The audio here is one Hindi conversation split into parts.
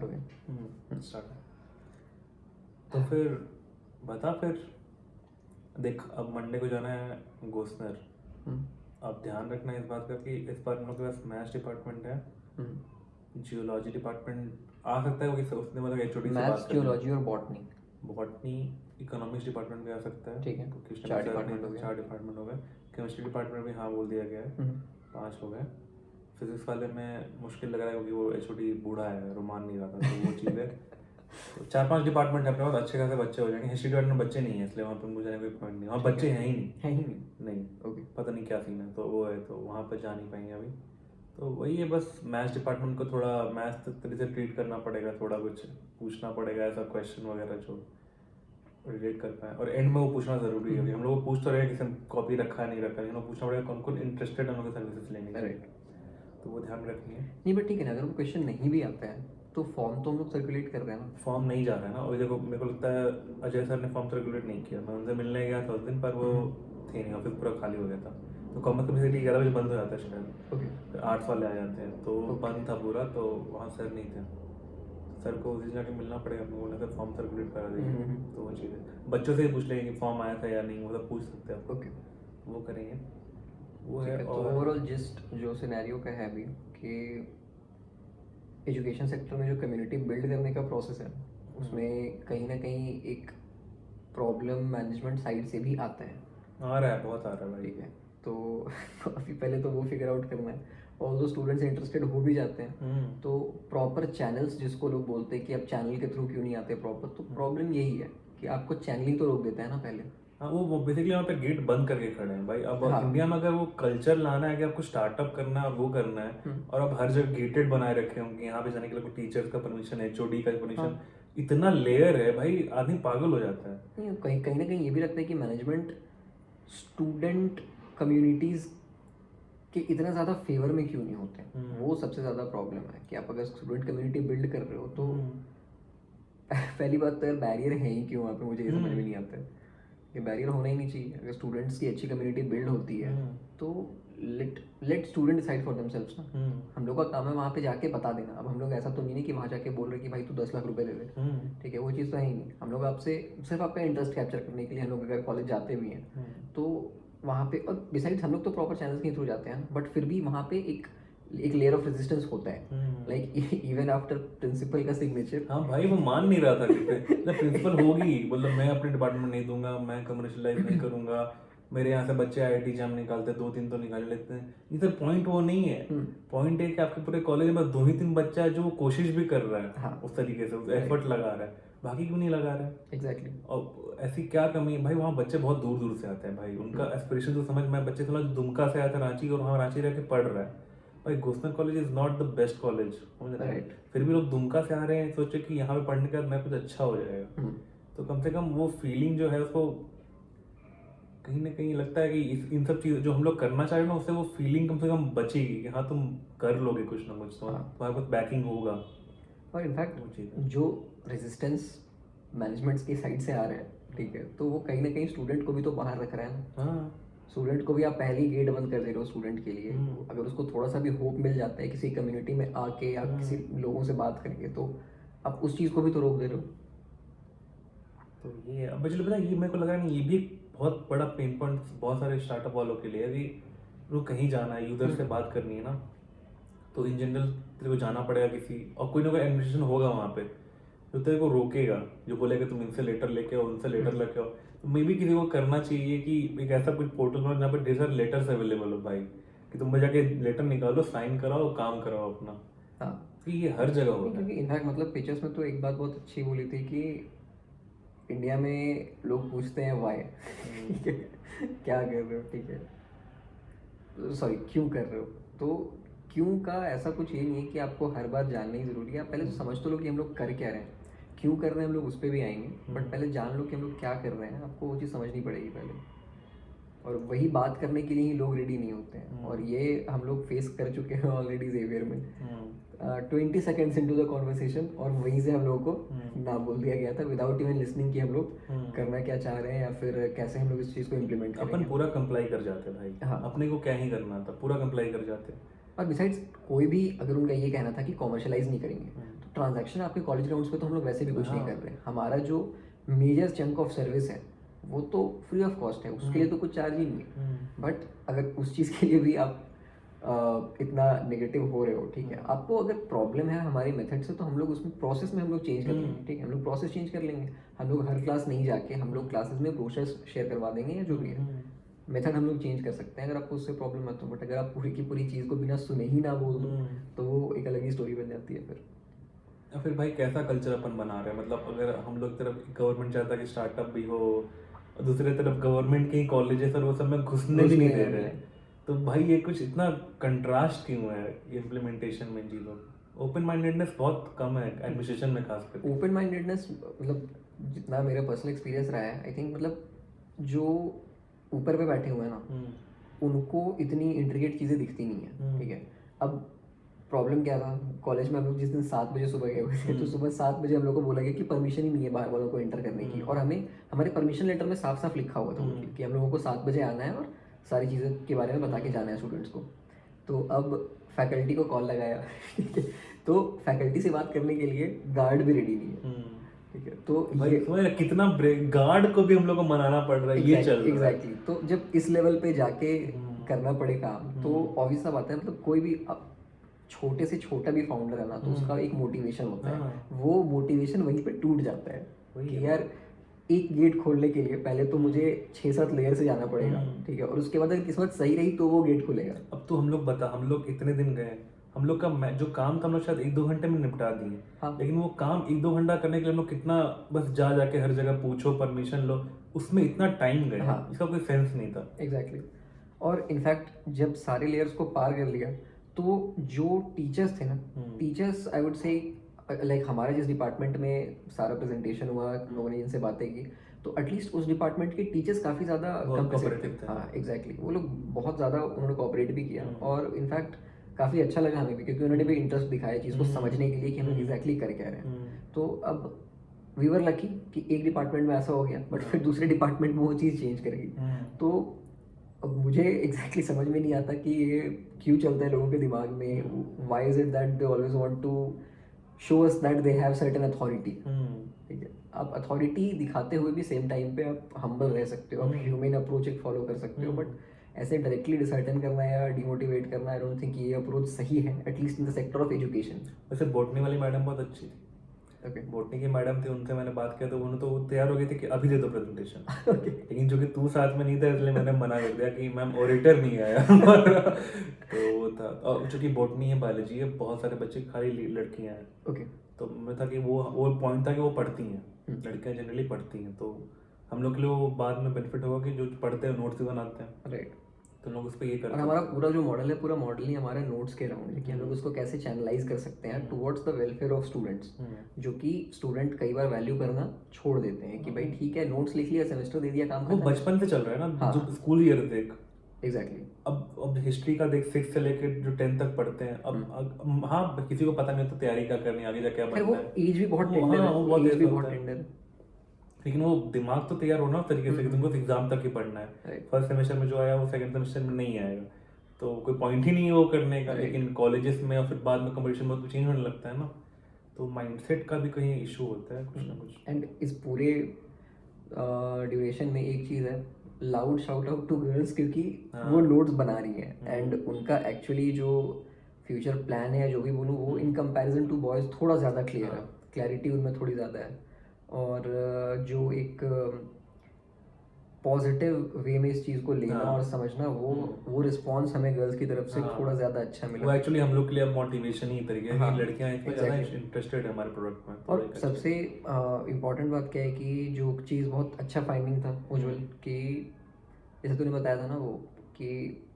स्टार्ट हो गया। स्टार्ट। तो फिर बता, फिर देख अब मंडे को जाना है गोस्नर। अब ध्यान रखना इस बात का कि इस बार हम लोग के पास मैथ्स डिपार्टमेंट है, जियोलॉजी डिपार्टमेंट आ सकता है, वो उसने मतलब एचओडी से बात मैथ्स, कर ली। जियोलॉजी और बॉटनी। बॉटनी, इकोनॉमिक्स डिपार्टमेंट भी आ सकता है, ठीक है, क्योंकि उसने 4 सर ने डिपार्टमेंट हो गए। 4 डिपार्टमेंट हो गए। केमिस्ट्री डिपार्टमेंट भी हाँ बोल दिया गया है, 5 हो गए। फिजिक्स वाले में मुश्किल लग रहा है क्योंकि वो एचओडी बूढ़ा है, वो मान नहीं रहा था, तो वो चीज़ है। तो 4-5 डिपार्टमेंट है अपने पास, अच्छे खासे बच्चे हो जाएंगे। हिस्ट्री डिपार्टमेंट में बच्चे नहीं है, इसलिए वहाँ पर मुझे कोई पॉइंट नहीं, वहाँ बच्चे हैं ही नहीं। है ही नहीं। नहीं, पता नहीं क्या सीन है, तो वो है, तो वहाँ पर जा नहीं पाएंगे अभी। तो वही है बस, मैथ्स डिपार्टमेंट को थोड़ा मैथ्स तरह से ट्रीट करना पड़ेगा, थोड़ा कुछ पूछना पड़ेगा, ऐसा क्वेश्चन वगैरह जो रिलेट कर पाए। और एंड में वो पूछना जरूरी है, हम लोग को पूछ तो रहे किसी ने कॉपी रखा नहीं रखा, हम लोग पूछना पड़ेगा कौन कौन इंटरेस्टेड है हम लोग सर्विसेज लेने के, तो वो ध्यान रखनी है। नहीं बट ठीक है ना, अगर वो क्वेश्चन नहीं भी आता है तो फॉर्म तो हम लोग सर्कुलेट कर रहे हैं ना। फॉर्म नहीं जा रहा है ना, और देखो मेरे को लगता है अजय सर ने फॉर्म सर्कुलेट नहीं किया। मैं उनसे मिलने गया था उस दिन, पर वो थे नहीं, ऑफिस पूरा खाली हो गया था। तो कॉमर्स का बेसिकली 11 बजे बंद हो जाता है शायद, आर्ट्स वाले आ जाते हैं, तो बंद था पूरा, तो वहाँ सर नहीं थे। सर को उस दिन जाके मिलना पड़ेगा अपने, बोलने से फॉर्म सर्कुलेट करा देंगे। तो वो चीज़ है, बच्चों से ही पूछ लेंगे कि फॉर्म आया था या नहीं, वो सब पूछ सकते हैं आप, वो करेंगे, वो है। तो ओवरऑल जिस्ट जो सिनेरियो का है अभी कि एजुकेशन सेक्टर में जो कम्युनिटी बिल्ड करने का प्रोसेस है, उसमें कहीं ना कहीं एक प्रॉब्लम मैनेजमेंट साइड से भी आता है। आ रहा है, बहुत आ रहा है भाई। ठीक है, तो अभी पहले तो वो फिगर आउट करना है। और जो स्टूडेंट्स इंटरेस्टेड हो भी जाते हैं तो प्रॉपर चैनल्स, जिसको लोग बोलते हैं कि अब चैनल के थ्रू क्यों नहीं आते प्रॉपर, तो प्रॉब्लम यही है कि आपको चैनलिंग तो रोक देता है ना पहले। हाँ, वो बेसिकली वहाँ पे गेट बंद करके खड़े हैं भाई। अब इंडिया में अगर वो कल्चर लाना है कि आपको स्टार्टअप करना है और वो करना है, और अब हर जगह गेटेड बनाए रखे होंगे, यहाँ पे जाने के लिए कोई टीचर्स का परमिशन, एचओडी का परमिशन, इतना लेयर है भाई, आदमी पागल हो जाता है। नहीं, कहीं कहीं ना कहीं ये भी लगता है कि मैनेजमेंट स्टूडेंट कम्युनिटीज़ के इतना ज़्यादा फेवर में क्यों नहीं होते। वो सबसे ज़्यादा प्रॉब्लम है कि आप अगर स्टूडेंट कम्युनिटी बिल्ड कर रहे हो तो पहली बात तो यार बैरियर है ही क्यों वहाँ पे, मुझे ये समझ में नहीं आता है कि बैरियर होना ही नहीं चाहिए। अगर स्टूडेंट्स की अच्छी कम्युनिटी बिल्ड होती है तो let student decide for themselves ना। हम लोग का काम है वहाँ पे जाके बता देना। अब हम लोग ऐसा तो नहीं है कि वहाँ जाके बोल रहे कि भाई तू 10 लाख रुपए दे दे, ठीक है, वो चीज़ तो है ही नहीं। हम लोग आपसे सिर्फ आपका इंटरेस्ट कैप्चर करने के लिए हम लोग अगर कॉलेज जाते भी हैं तो वहाँ पे, और बिसाइड्स हम लोग तो प्रॉपर चैनल्स के थ्रू जाते हैं, बट फिर भी वहाँ पे एक लेयर ऑफ रेजिस्टेंस होता है, लाइक इवन आफ्टर प्रिंसिपल का सिग्नेचर। हाँ भाई, वो मान नहीं रहा था कि प्रिंसिपल होगी, मतलब मैं अपने डिपार्टमेंट नहीं दूंगा, मैं कमर्शियलाइज नहीं करूंगा, मेरे यहाँ से बच्चे आईआईटी एग्जाम निकालते हैं, 2-3 तो निकाल लेते हैं। ये सब पॉइंट वो नहीं है। पॉइंट है कि आपके पूरे कॉलेज में बस 2-3 बच्चा है जो कोशिश भी कर रहा है, हाँ, उस तरीके से एफर्ट लगा रहा है, बाकी क्यों नहीं लगा रहा है। एग्जैक्टली। और ऐसी क्या कमी है भाई, वहाँ बच्चे बहुत दूर दूर से आते हैं भाई, उनका एस्पिरेशन तो समझ में, बच्चे थोड़ा दुमका से आया था रांची, और वहाँ रांची रह के पढ़ रहा है भाई। Gossner college is not the best college, समझ रहे हैं, फिर भी लोग दुमका से आ रहे हैं, सोचे कि यहाँ पे पढ़ने के बाद मैं कुछ अच्छा हो जाएगा। तो कम से कम वो फीलिंग जो है उसको कहीं ना कहीं लगता है कि इन सब चीज़ जो हम लोग करना चाह रहे हैं ना, उससे वो फीलिंग कम से कम बचेगी कि हाँ तुम कर लोगे कुछ ना कुछ, तुम्हारे पास बैकिंग होगा। और इनफैक्ट जो रेजिस्टेंस मैनेजमेंट्स की साइड से आ रहा है, ठीक है, तो वो कहीं ना कहीं स्टूडेंट को भी तो बाहर रख रहा है ना। हाँ, स्टूडेंट को भी आप पहले ही गेट बंद कर दे रहे हो स्टूडेंट के लिए। अगर उसको थोड़ा सा भी होप मिल जाता है किसी कम्युनिटी में आके या किसी लोगों से बात करके, तो आप उस चीज़ को भी तो रोक दे रहे हो। तो ये अब मुझे पता है, ये मेरे को लग रहा है ये भी बहुत बड़ा पेन पॉइंट बहुत सारे स्टार्टअप वालों के लिए है कि वो कहीं जाना है, यूजर से बात करनी है ना, तो इन जनरल तेरे को जाना पड़ेगा किसी, और कोई ना कोई एडमिनिस्ट्रेशन होगा वहाँ पे जो तेरे को रोकेगा, जो बोलेगा तुम इनसे लेटर लेके आओ, उनसे लेटर लेके आओ। तो मे भी किसी को करना चाहिए कि एक ऐसा कुछ पोर्टल बनाओ जहाँ पे ढेर सारे लेटर्स अवेलेबल हो भाई, कि तुम जाके लेटर निकालो, साइन कराओ, काम कराओ अपना। हाँ, तो ये हर जगह होता है। क्योंकि इनफैक्ट मतलब पिक्चर्स में तो एक बात बहुत अच्छी बोली थी कि इंडिया में लोग पूछते हैं वाई, ठीक है, क्या कर रहे हो, ठीक है, सॉरी क्यों कर रहे हो। तो क्यों का ऐसा कुछ ये नहीं है कि आपको हर बार जानना ही ज़रूरी है। आप पहले तो समझ तो लो कि हम लोग कर क्या रहे हैं, क्यों कर रहे हैं हम लोग, उस पर भी आएंगे, बट पहले जान लो कि हम लोग क्या कर रहे हैं। आपको वो चीज़ समझनी पड़ेगी पहले, और वही बात करने के लिए ही लोग रेडी नहीं होते हैं। और ये हम लोग फेस कर चुके हैं ऑलरेडी जेवियर में। 20 सेकेंड्स इनटू द कॉन्वर्सेशन और वहीं से हम लोगों को ना बोल दिया गया था विदाउट इवन लिसनिंग कि हम लोग करना क्या चाह रहे हैं या फिर कैसे हम लोग इस चीज़ को इम्प्लीमेंट करेंगे। अपन पूरा कंप्लाई कर जाते भाई। हाँ, अपने को क्या ही करना था, पूरा कंप्लाई कर जाते। और बिसाइड्स कोई भी अगर उनका ये कहना था कि कॉमर्शलाइज नहीं करेंगे, तो ट्रांजैक्शन आपके कॉलेज ग्राउंड्स पे तो हम लोग वैसे भी कुछ नहीं हाँ। कर रहे। हमारा जो मेजर चंक ऑफ सर्विस है वो तो फ्री ऑफ कॉस्ट है, उसके लिए तो कुछ चार्ज ही नहीं है। बट अगर उस चीज़ के लिए भी आप इतना नेगेटिव हो रहे हो, ठीक है, आपको अगर प्रॉब्लम है हमारी मेथड से तो हम लोग उसमें प्रोसेस में हम लोग चेंज कर लेंगे, ठीक है, हम लोग प्रोसेस चेंज कर लेंगे। हम लोग हर क्लास नहीं जाके हम लोग क्लासेस में प्रोसेस शेयर करवा देंगे या जो भी है, मेथड हम लोग चेंज कर सकते हैं अगर आपको उससे प्रॉब्लम है तो। बट अगर आप पूरी की पूरी चीज़ को बिना सुने ही ना बोल दो तो वो एक अलग ही स्टोरी बन जाती है फिर। या फिर भाई कैसा कल्चर अपन बना रहे हैं, मतलब अगर हम लोग तरफ गवर्नमेंट चाहता है कि स्टार्टअप भी हो, और दूसरे तरफ गवर्नमेंट के ही कॉलेजेस और वो सब में घुसने भी नहीं दे रहे हैं, तो भाई ये कुछ इतना कंट्रास्ट क्यों है इम्प्लीमेंटेशन में चीज़ों? ओपन माइंडेडनेस बहुत कम है एडमिनिस्ट्रेशन में खास करके। ओपन माइंडेडनेस मतलब जितना मेरा पर्सनल एक्सपीरियंस रहा है, आई थिंक मतलब जो ऊपर पे बैठे हुए हैं ना उनको इतनी इंट्रिकेट चीज़ें दिखती नहीं है, ठीक है। अब प्रॉब्लम क्या था, कॉलेज में हम लोग जिस दिन 7 बजे सुबह गए हुए थे तो सुबह 7 बजे हम लोग को बोला गया कि परमिशन ही नहीं है बाहर वालों को एंटर करने की, और हमें हमारे परमिशन लेटर में साफ साफ लिखा हुआ था कि हम लोगों को 7 बजे आना है और सारी चीज़ों के बारे में बता के जाना है स्टूडेंट्स को। तो अब फैकल्टी को कॉल लगाया, ठीक है, तो फैकल्टी से बात करने के लिए गार्ड भी रेडी नहीं है, ठीक है। तो भाई तुम्हें कितना ब्रेक, गार्ड को भी हम लोग को मनाना पड़ रहा है, ये चल रहा है। एग्जैक्टली। तो जब इस लेवल पे जाके करना पड़े काम तो ऑब्वियस सा बात है, मतलब कोई भी छोटे से छोटा भी फाउंडर है ना तो उसका एक मोटिवेशन होता है, वो मोटिवेशन वहीं पे टूट जाता है कि यार एक गेट खोलने के लिए पहले तो मुझे 6-7 लेयर से जाना पड़ेगा, ठीक है, और उसके बाद अगर किस्मत सही रही तो वो गेट खुलेगा। अब तो हम लोग बता, हम लोग इतने दिन गए, हम लोग का जो काम था हम लोग शायद 1-2 घंटे में निपटा दिए। हाँ। लेकिन वो काम 1-2 घंटा करने के लिए हम लोग कितना बस जाके हर जगह पूछो, परमिशन लो, उसमें इतना टाइम गया। हाँ। इसका कोई सेंस नहीं था। एग्जैक्टली। और इनफैक्ट जब सारे लेयर्स को पार कर लिया तो जो टीचर्स थे ना, teachers I would say like हमारे जिस डिपार्टमेंट में सारा प्रेजेंटेशन हुआ, लोगों ने जिनसे बातें की, तो एटलीस्ट उस डिपार्टमेंट के टीचर्स काफ़ी ज़्यादा cooperative थे। हाँ एग्जैक्टली, वो लोग बहुत ज़्यादा उन्होंने कोऑपरेट भी किया और इनफैक्ट काफ़ी अच्छा लगा हमें भी, क्योंकि उन्होंने भी इंटरेस्ट दिखाया चीज़ को समझने के लिए कि हम लोग एग्जैक्टली कर क्या रहे हैं। तो अब वी वर लकी कि एक डिपार्टमेंट में ऐसा हो गया, बट फिर दूसरे डिपार्टमेंट में वो चीज़ चेंज करेगी। तो अब मुझे एग्जैक्टली समझ में नहीं आता कि ये क्यों चलता है लोगों के दिमाग में, why is it that they always want to show us that they have certain authority, ठीक है। आप अथॉरिटी दिखाते हुए भी सेम टाइम पे आप हम्बल रह सकते हो, आप ह्यूमन अप्रोच एक फॉलो कर सकते हो, बट ऐसे डायरेक्टली डिसर्टन करना या डिमोटिवेट करना, आई डोंट थिंक ये अप्रोच सही है, at least in the sector of education. वैसे बॉटनी वाली मैडम बहुत अच्छी थी। ओके। बॉटनी की मैडम थी, उनसे मैंने बात किया तो उन्होंने तो वो तैयार हो गई थी कि अभी दे दो प्रेजेंटेशन। लेकिन जो कि तू साथ में नहीं था इसलिए मैंने मना कर दिया कि मैम ओरेटर नहीं आया हमारा। तो वो था, और चूंकि बॉटनी है, बायोलॉजी है, बहुत सारे बच्चे खाली लड़कियां हैं। ओके। तो मैं था कि वो पॉइंट था कि वो पढ़ती हैं, लड़कियां जनरली पढ़ती हैं, तो हम लोग के लिए वो बाद में बेनिफिट होगा कि जो पढ़ते हैं नोट्स भी बनाते हैं। राइट। तो लोग उस पर ये करते और हैं। हमारा पूरा जो मॉडल है, पूरा मॉडल ही हमारे नोट्स के अराउंड है कि हम लोग उसको कैसे चैनलाइज कर सकते हैं towards the welfare of students, जो कि स्टूडेंट कई बार वैल्यू करना छोड़ देते हैं कि भाई ठीक है नोट्स लिख लिया, सेमेस्टर दे दिया, काम वो खत्म। बचपन से चल रहा है ना। हाँ। जो स्कूल ईयर देख, एग्जैक्टली। अब हिस्ट्री का देख, 6 से लेकर जो 10 तक पढ़ते हैं। अब हाँ, किसी को पता नहीं होता तैयारी क्या करनी, आगे जाके क्या फिर वो बनना है। एज भी बहुत वो- टेंडर हाँ, है, वो बहुत एज भी ऐसा बहुत होता है। टेंडर है। लेकिन वो दिमाग तो तैयार होना उस तरीके से कि तुमको एग्जाम तक ही पढ़ना है। Right. फर्स्ट सेमेस्टर में जो आया वो सेकंड सेमेस्टर में नहीं आएगा, तो कोई पॉइंट ही नहीं है वो करने का। Right. लेकिन कॉलेजेस में और फिर बाद में कंपटीशन बहुत चेंज होने लगता है ना, तो माइंडसेट का भी कहीं इशू होता है कुछ ना कुछ। एंड इस पूरे ड्यूरेशन में एक चीज़ है, loud shout out to girls, क्योंकि वो नोट्स बना रही हैं एंड उनका एक्चुअली जो फ्यूचर प्लान है या जो भी बोलूँ वो इन कंपैरिजन टू बॉयज़ थोड़ा ज़्यादा क्लियर है, क्लैरिटी उनमें थोड़ी ज़्यादा है, और जो एक पॉजिटिव वे में इस चीज़ को लेना और समझना, वो रिस्पॉन्स हमें गर्ल्स की तरफ से थोड़ा ज़्यादा अच्छा मिला। वो एक्चुअली हम लोग के लिए अब मोटिवेशन ही तरीके है कि लड़कियां इसमें ज़्यादा इंटरेस्टेड है हमारे प्रोडक्ट में। और सबसे इम्पॉर्टेंट बात क्या है कि जो चीज़ बहुत अच्छा फाइंडिंग था उज्जवल, कि जैसे तूने बताया था ना वो कि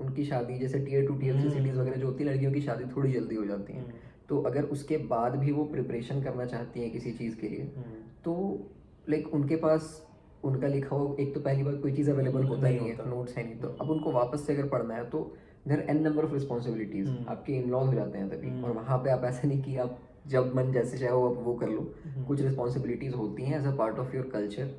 उनकी शादी जैसे Tier 2 Tier 3 सिटीज़ वगैरह जो होती है, लड़कियों की शादी थोड़ी जल्दी हो जाती है, तो अगर उसके बाद भी वो प्रिपरेशन करना चाहती हैं किसी चीज़ के लिए, तो लाइक उनके पास उनका लिखा हुआ एक तो पहली बार कोई चीज़ अवेलेबल होता नहीं है, नोट्स है नहीं, तो अब उनको वापस से अगर पढ़ना है तो there an number of responsibilities, आपके इन लॉज हो जाते हैं तभी, और वहाँ पे आप ऐसा नहीं कि आप जब मन जैसे चाहे वो आप वो कर लो, कुछ रिस्पॉन्सिबिलिटीज़ होती हैं as a part of your culture,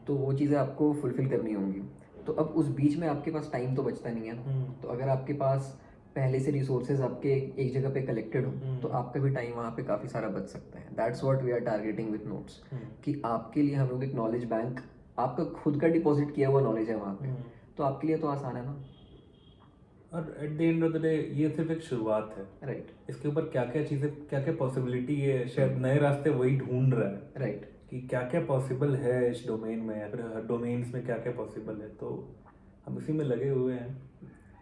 तो वो चीज़ें आपको फुलफिल करनी होंगी। तो अब उस बीच में आपके पास टाइम तो बचता नहीं है ना, तो अगर आपके पास पहले से रिसोर्सेज आपके एक जगह पे कलेक्टेड हो तो आपका भी टाइम वहाँ पे काफ़ी सारा बच सकता है. That's what we are targeting with notes, कि आपके लिए हम लोग एक नॉलेज बैंक, आपका खुद का डिपॉजिट किया हुआ नॉलेज है वहाँ पे, तो आपके लिए तो आसान है ना. और at the end of the day ये सिर्फ एक शुरुआत है. राइट. इसके ऊपर क्या क्या चीज़ें, क्या क्या पॉसिबिलिटी है, शायद नए रास्ते वही ढूंढ रहा है राइट. कि क्या क्या पॉसिबल है इस डोमेन में, या फिर हर डोमेन्स में क्या क्या पॉसिबल है. तो हम इसी में लगे हुए हैं.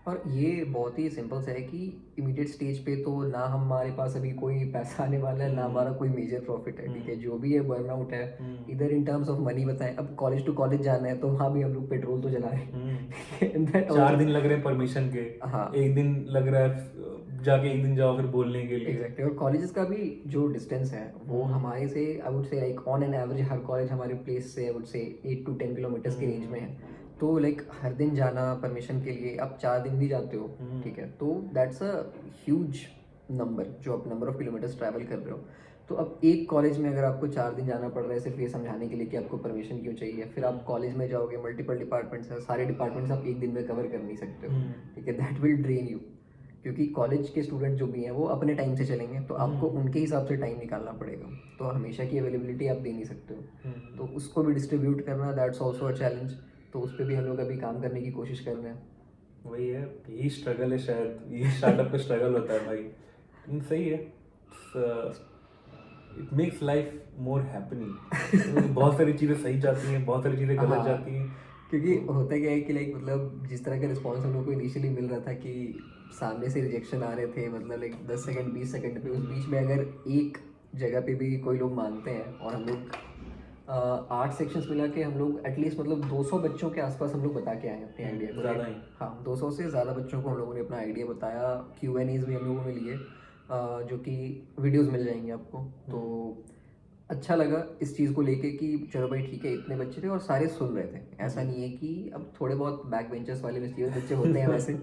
और ये बहुत ही सिंपल सा है कि इमीडिएट स्टेज पे तो ना हमारे पास अभी कोई पैसा आने वाला है, ना हमारा कोई मेजर प्रॉफिट है. ठीक है, जो भी है बर्नआउट है इधर इन टर्म्स ऑफ मनी बताएं. अब कॉलेज टू कॉलेज जाना है तो वहाँ भी हम लोग पेट्रोल तो जला रहे हैं. 4 दिन लग रहे हैं परमिशन के. हाँ. एक दिन लग रहा है जाके, एक दिन जाओ फिर बोलने के लिए. एग्जैक्टली. और कॉलेजेस का भी जो डिस्टेंस है वो हमारे से I would say like on an average her college हमारे प्लेस से I would say 8 to 10 kilometres की रेंज में है. तो लाइक हर दिन जाना परमिशन के लिए, आप 4 दिन भी जाते हो, ठीक है, तो दैट्स अ ह्यूज नंबर जो आप नंबर ऑफ किलोमीटर्स ट्रैवल कर रहे हो. तो अब एक कॉलेज में अगर आपको 4 दिन जाना पड़ रहा है सिर्फ ये समझाने के लिए कि आपको परमिशन क्यों चाहिए, फिर आप कॉलेज में जाओगे, मल्टीपल डिपार्टमेंट्स हैं, सारे डिपार्टमेंट्स आप एक दिन में कवर कर नहीं सकते हो. ठीक है, दैट विल ड्रेन यू, क्योंकि कॉलेज के स्टूडेंट जो भी हैं वो अपने टाइम से चलेंगे, तो आपको उनके हिसाब से टाइम निकालना पड़ेगा. तो हमेशा की अवेलेबिलिटी आप दे नहीं सकते हो, तो उसको भी डिस्ट्रीब्यूट करना, दैट्स ऑल्सो अ चैलेंज. तो उस पर भी हम लोग अभी काम करने की कोशिश कर रहे हैं. वही है, यही स्ट्रगल है, शायद यही स्टार्टअप का स्ट्रगल होता है भाई. लेकिन सही है, it makes life more happening. बहुत सारी चीज़ें सही जाती हैं, बहुत सारी चीज़ें गलत जाती हैं. क्योंकि होता क्या है कि लाइक मतलब जिस तरह का रिस्पॉन्स हम लोग को इनिशियली मिल रहा था कि सामने से रिजेक्शन आ रहे थे, मतलब लाइक 10 सेकंड 20 सेकंड पे, उस बीच में अगर एक जगह पे भी कोई लोग मानते हैं, और हम लोग 8 सेक्शंस मिला के हम लोग एटलीस्ट मतलब 200 बच्चों के आसपास हम लोग बता के आए हैं अपने आइडिया को. ज़्यादा ही. हाँ, 200 से ज़्यादा बच्चों को हम लोगों ने अपना आइडिया बताया. Q&As भी हम लोगों ने लिए, जो कि वीडियोस मिल जाएंगे आपको. तो अच्छा लगा इस चीज़ को लेके कि चलो भाई ठीक है, इतने बच्चे थे और सारे सुन रहे थे. ऐसा नहीं है कि अब थोड़े बहुत बैक बेंचर्स वाले मिस्टीरियस बच्चे होते हैं वैसे